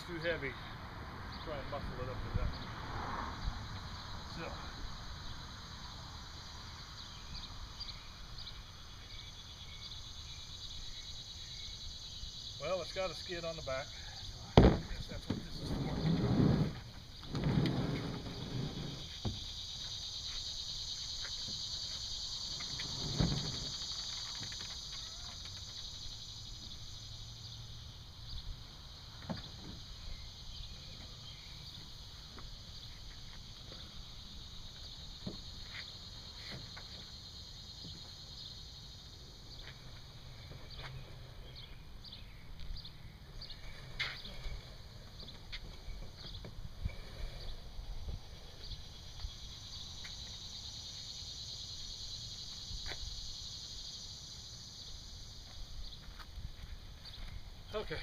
it's too heavy. Try and muscle it up to that. So. Well, it's got a skid on the back. So I guess that's what this is for. Okay.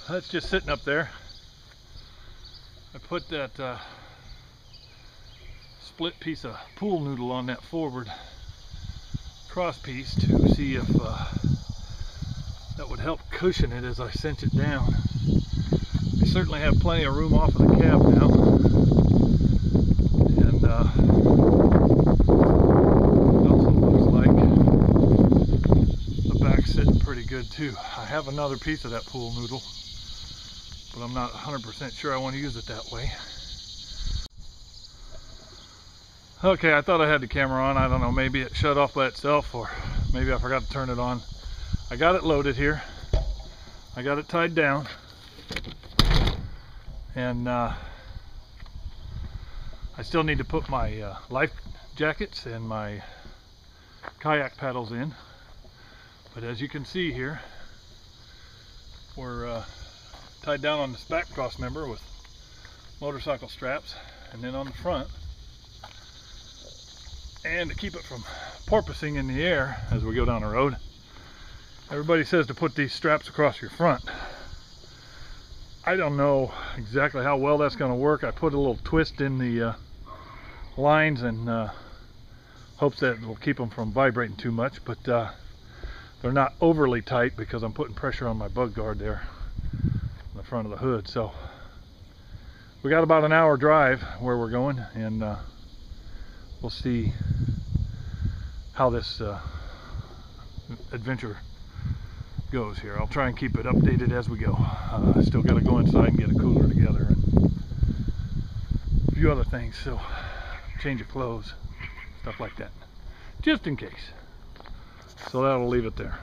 That's just sitting up there. I put that split piece of pool noodle on that forward cross piece to see if that would help cushion it as I cinch it down. I certainly have plenty of room off of the cab now, and it also looks like the back's sitting pretty good too. I have another piece of that pool noodle, but I'm not 100% sure I want to use it that way. Okay, I thought I had the camera on. I don't know, maybe it shut off by itself, or maybe I forgot to turn it on. I got it loaded here. I got it tied down. And I still need to put my life jackets and my kayak paddles in. But as you can see here, we're tied down on this back cross member with motorcycle straps, and then on the front. And to keep it from porpoising in the air as we go down the road, everybody says to put these straps across your front. I don't know exactly how well that's going to work. I put a little twist in the lines and hopes that it will keep them from vibrating too much, but they're not overly tight because I'm putting pressure on my bug guard there on the front of the hood. So we got about an hour drive where we're going, and we'll see how this adventure goes here. I'll try and keep it updated as we go. I still got to go inside and get a cooler together and a few other things, so change of clothes, stuff like that, just in case. So that'll leave it there.